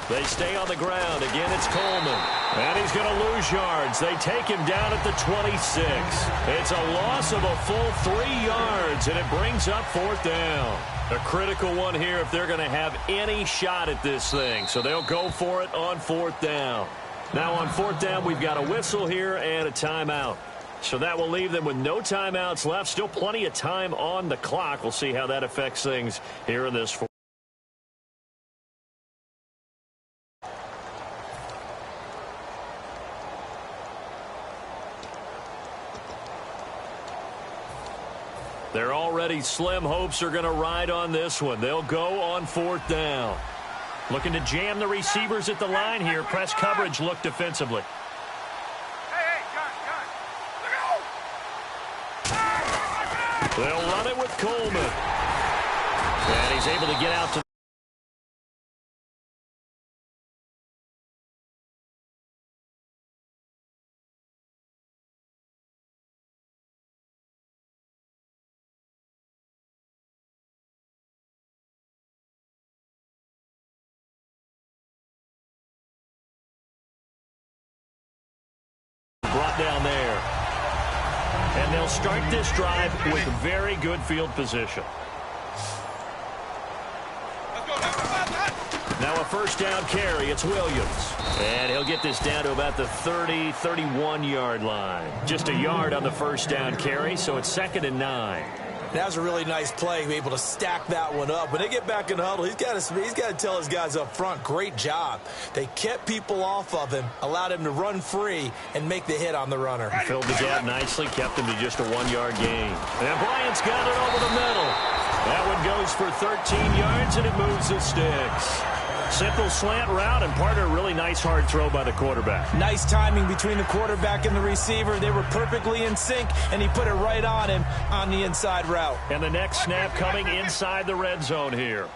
They stay on the ground. Again, it's Coleman. And he's going to lose yards. They take him down at the 26. It's a loss of a full 3 yards, and it brings up fourth down. A critical one here if they're going to have any shot at this thing. So they'll go for it on fourth down. Now on fourth down, we've got a whistle here and a timeout. So that will leave them with no timeouts left. Still plenty of time on the clock. We'll see how that affects things here in this fourth. They're already slim hopes are going to ride on this one. They'll go on fourth down. Looking to jam the receivers at the line here. Press coverage look defensively. They'll run it with Coleman. And he's able to get out to brought down there. And they'll start this drive with very good field position. Now a first down carry. It's Williams. And he'll get this down to about the 30, 31-yard line. Just a yard on the first down carry, so it's 2nd and 9. That was a really nice play, able to stack that one up. When they get back in the huddle, he's got to tell his guys up front, great job. They kept people off of him, allowed him to run free, and make the hit on the runner. Filled the gap nicely, kept him to just a 1-yard gain. And Bryant's got it over the middle. That one goes for 13 yards, and it moves the sticks. Simple slant route, and part of a really nice hard throw by the quarterback. Nice timing between the quarterback and the receiver. They were perfectly in sync, and he put it right on him on the inside route. And the next snap coming inside the red zone here.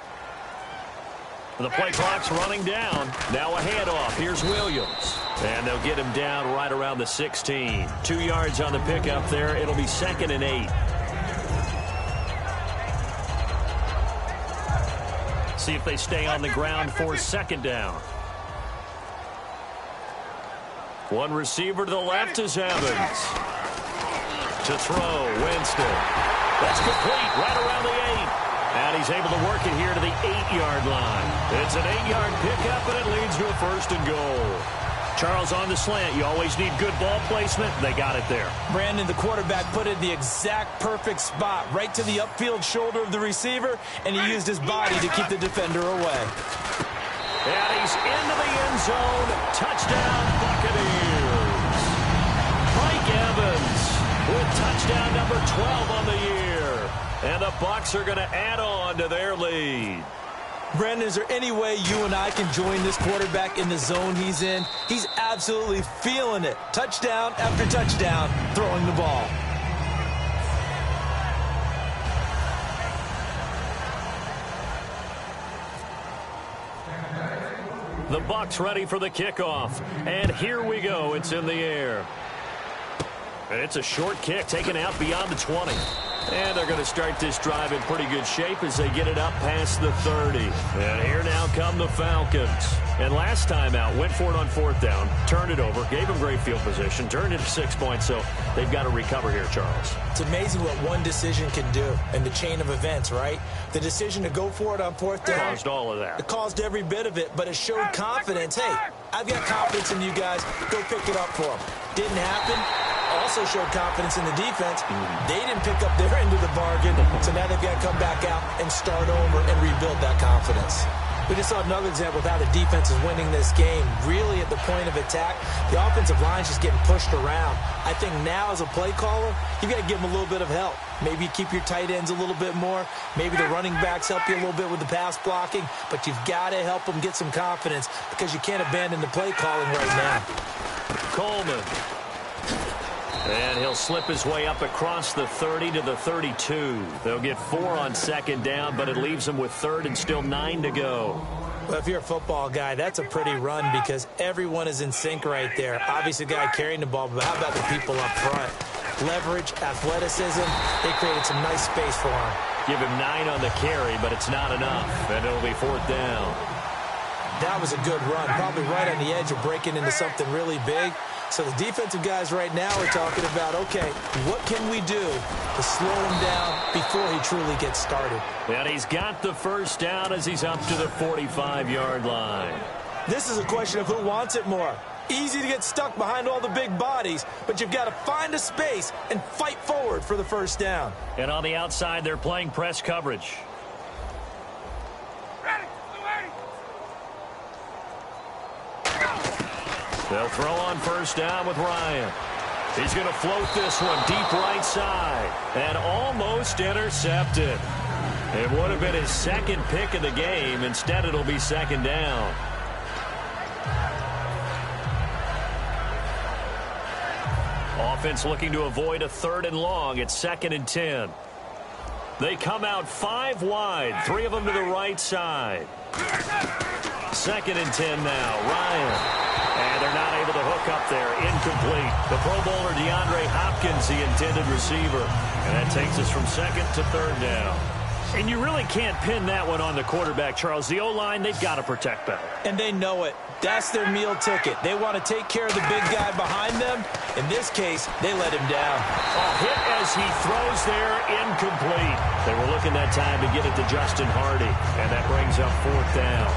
The play clock's running down. Now a handoff. Here's Williams. And they'll get him down right around the 16. 2 yards on the pickup there. It'll be 2nd and 8. See if they stay on the ground for second down. One receiver to the left is Evans. To throw, Winston. That's complete right around the 8. And he's able to work it here to the 8-yard line. It's an 8-yard pickup, and it leads to a 1st and goal. Charles, on the slant, you always need good ball placement. They got it there. Brandon, the quarterback, put it in the exact perfect spot, right to the upfield shoulder of the receiver, and he used his body to keep the defender away. And he's into the end zone. Touchdown, Buccaneers. Mike Evans with touchdown number 12 on the year. And the Bucs are going to add on to their lead. Brandon, is there any way you and I can join this quarterback in the zone he's in? He's absolutely feeling it. Touchdown after touchdown, throwing the ball. The Bucs ready for the kickoff. And here we go. It's in the air. And it's a short kick taken out beyond the 20. And they're going to start this drive in pretty good shape as they get it up past the 30. And here now come the Falcons. And last time out, went for it on 4th down, turned it over, gave them great field position, turned it to 6 points, so they've got to recover here, Charles. It's amazing what one decision can do in the chain of events, right? The decision to go for it on 4th down. Caused all of that. It caused every bit of it, but it showed confidence. Hey, I've got confidence in you guys. Go pick it up for them. Didn't happen. Also showed confidence in the defense. They didn't pick up their end of the bargain, so now they've got to come back out and start over and rebuild that confidence. We just saw another example of how the defense is winning this game. Really at the point of attack, the offensive line's just getting pushed around. I think now as a play caller, you've got to give them a little bit of help. Maybe you keep your tight ends a little bit more. Maybe the running backs help you a little bit with the pass blocking, but you've got to help them get some confidence because you can't abandon the play calling right now. Coleman. And he'll slip his way up across the 30 to the 32. They'll get 4 on 2nd down, but it leaves them with 3rd and still 9 to go. Well, if you're a football guy, that's a pretty run because everyone is in sync right there. Obviously, the guy carrying the ball, but how about the people up front? Leverage, athleticism, they created some nice space for him. Give him 9 on the carry, but it's not enough, and it'll be 4th down. That was a good run, probably right on the edge of breaking into something really big. So the defensive guys right now are talking about, okay, what can we do to slow him down before he truly gets started? And he's got the 1st down as he's up to the 45-yard line. This is a question of who wants it more. Easy to get stuck behind all the big bodies, but you've got to find a space and fight forward for the 1st down. And on the outside, they're playing press coverage. They'll throw on 1st down with Ryan. He's going to float this one deep right side and almost intercepted. It would have been his 2nd pick of the game. Instead, it'll be 2nd down. Offense looking to avoid a 3rd and long. It's 2nd and 10. They come out 5 wide, 3 of them to the right side. 2nd and 10 now. Ryan. And they're not able to hook up there. Incomplete. The Pro Bowler DeAndre Hopkins, the intended receiver. And that takes us from 2nd to 3rd down. And you really can't pin that one on the quarterback, Charles. The O-line, they've got to protect better. And they know it. That's their meal ticket. They want to take care of the big guy behind them. In this case, they let him down. A hit as he throws there, incomplete. They were looking that time to get it to Justin Hardy. And that brings up 4th down.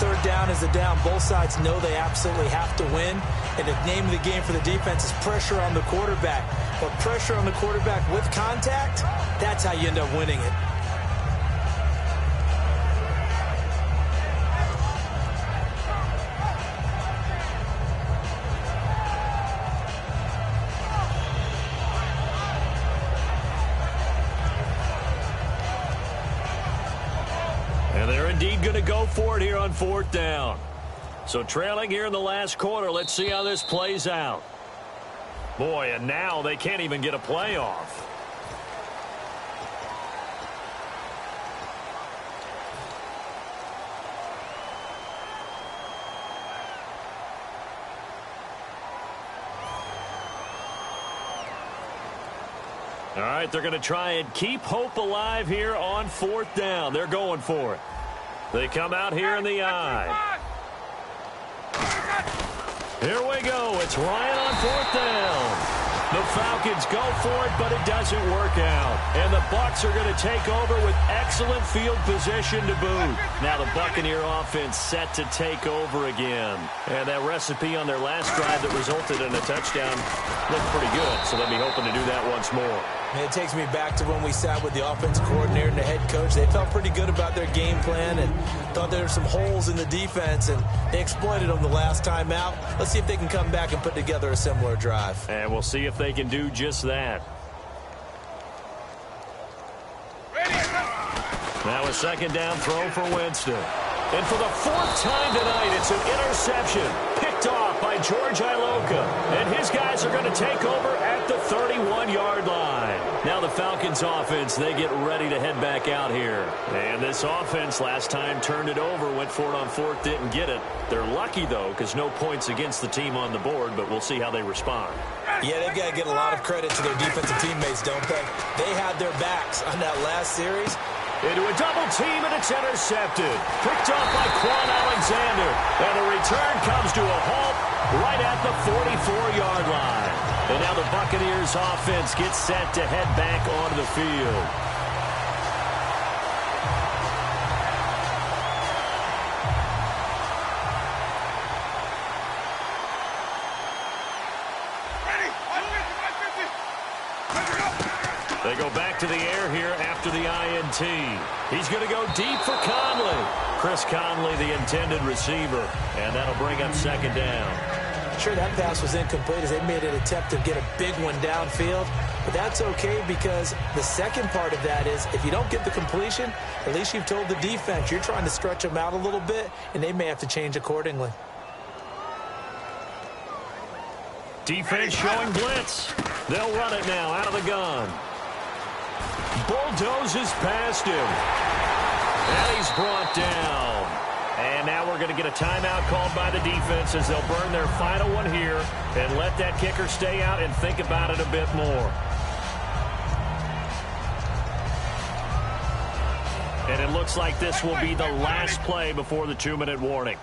3rd down is the down. Both sides know they absolutely have to win. And the name of the game for the defense is pressure on the quarterback. But pressure on the quarterback with contact, that's how you end up winning it. And they're indeed going to go for it here on 4th down. So trailing here in the last quarter, let's see how this plays out. Boy, and now they can't even get a play off. All right, they're going to try and keep hope alive here on 4th down. They're going for it. They come out here in the I. Here we go. It's Ryan on 4th down. The Falcons go for it, but it doesn't work out. And the Bucs are going to take over with excellent field position to boot. Now the Buccaneer offense set to take over again. And that recipe on their last drive that resulted in a touchdown looked pretty good, so they'll be hoping to do that once more. And it takes me back to when we sat with the offensive coordinator and the head coach. They felt pretty good about their game plan and thought there were some holes in the defense, and they exploited them the last time out. Let's see if they can come back and put together a similar drive. And we'll see if they can do just that. Now a second down throw for Winston. And for the 4th time tonight, it's an interception picked off by George Iloka. And his guys are going to take over at the 31-yard line. Now the Falcons offense, they get ready to head back out here. And this offense last time turned it over, went for it on 4th, didn't get it. They're lucky, though, because no points against the team on the board, but we'll see how they respond. Yeah, they've got to get a lot of credit to their defensive teammates, don't they? They had their backs on that last series. Into a double team, and it's intercepted. Picked off by Quan Alexander. And the return comes to a halt right at the 44-yard line. And now the Buccaneers offense gets set to head back onto the field. They go back to the air here after the INT. He's going to go deep for Conley. Chris Conley, the intended receiver. And that'll bring up 2nd down. Sure, that pass was incomplete as they made an attempt to get a big one downfield. But that's okay because the second part of that is if you don't get the completion, at least you've told the defense you're trying to stretch them out a little bit, and they may have to change accordingly. Defense showing blitz. They'll run it now out of the gun. Bulldozes past him. And he's brought down. And now we're going to get a timeout called by the defense as they'll burn their final one here and let that kicker stay out and think about it a bit more. And it looks like this will be the last play before the 2-minute warning.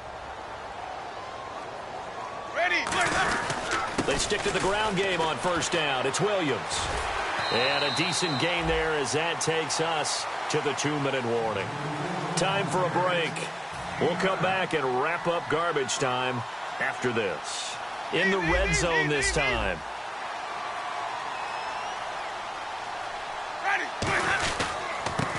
They stick to the ground game on 1st down. It's Williams. And a decent gain there as that takes us to the 2-minute warning. Time for a break. We'll come back and wrap up garbage time after this. In the red zone this time.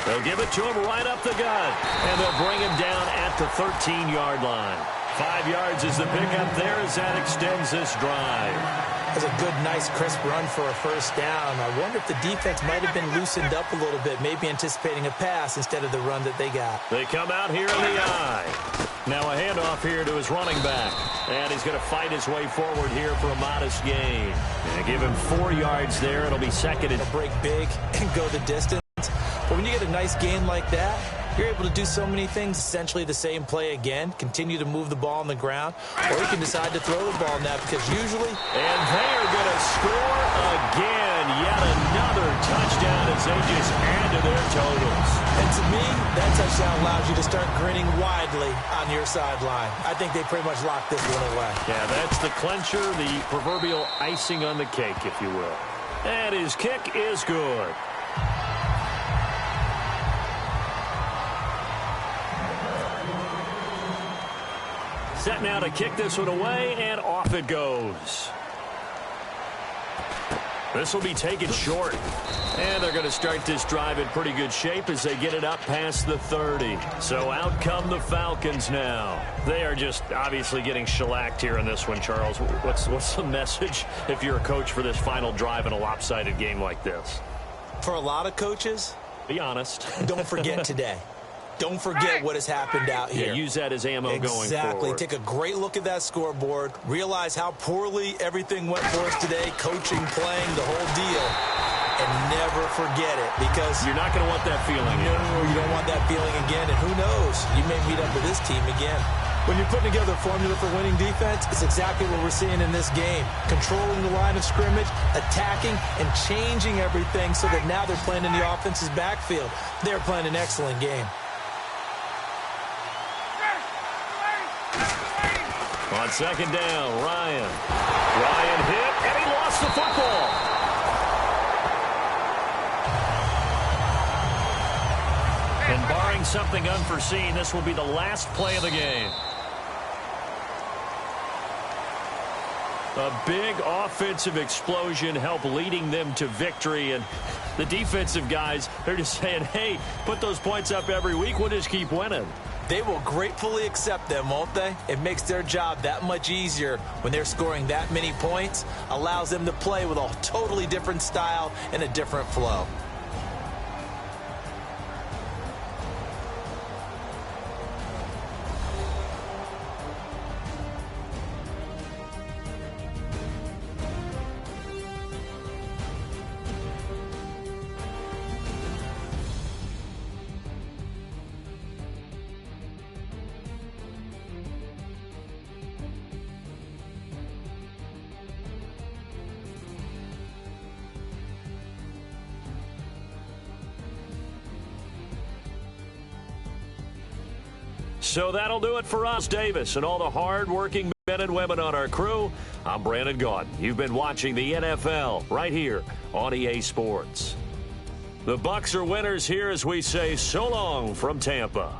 They'll give it to him right up the gut. And they'll bring him down at the 13-yard line. 5 yards is the pickup there as that extends this drive. That's a good, nice, crisp run for a 1st down. I wonder if the defense might have been loosened up a little bit, maybe anticipating a pass instead of the run that they got. They come out here in the eye. Now a handoff here to his running back. And he's going to fight his way forward here for a modest gain. And give him 4 yards there. It'll be 2nd and... break big and go the distance. But when you get a nice gain like that, you're able to do so many things, essentially the same play again, continue to move the ball on the ground, or you can decide to throw the ball now because usually... And they are going to score again. Yet another touchdown as they just add to their totals. And to me, that touchdown allows you to start grinning widely on your sideline. I think they pretty much locked this one away. Yeah, that's the clincher, the proverbial icing on the cake, if you will. And his kick is good. Set now to kick this one away, and off it goes. This will be taken short. And they're going to start this drive in pretty good shape as they get it up past the 30. So out come the Falcons now. They are just obviously getting shellacked here in this one, Charles. What's the message if you're a coach for this final drive in a lopsided game like this? For a lot of coaches, be honest. Don't forget today. Don't forget what has happened out here. Yeah, use that as ammo going forward. Exactly. Take a great look at that scoreboard. Realize how poorly everything went for us today. Coaching, playing, the whole deal. And never forget it because... You're not going to want that feeling again. No, you don't want that feeling again. And who knows? You may meet up with this team again. When you're putting together a formula for winning defense, it's exactly what we're seeing in this game. Controlling the line of scrimmage, attacking, and changing everything so that now they're playing in the offense's backfield. They're playing an excellent game. On second down, Ryan. Ryan hit, and he lost the football. And barring something unforeseen, this will be the last play of the game. A big offensive explosion helped leading them to victory, and the defensive guys, they're just saying, hey, put those points up every week, we'll just keep winning. They will gratefully accept them, won't they? It makes their job that much easier when they're scoring that many points, allows them to play with a totally different style and a different flow. So that'll do it for us, Davis, and all the hard-working men and women on our crew. I'm Brandon Gaudin. You've been watching the NFL right here on EA Sports. The Bucs are winners here as we say so long from Tampa.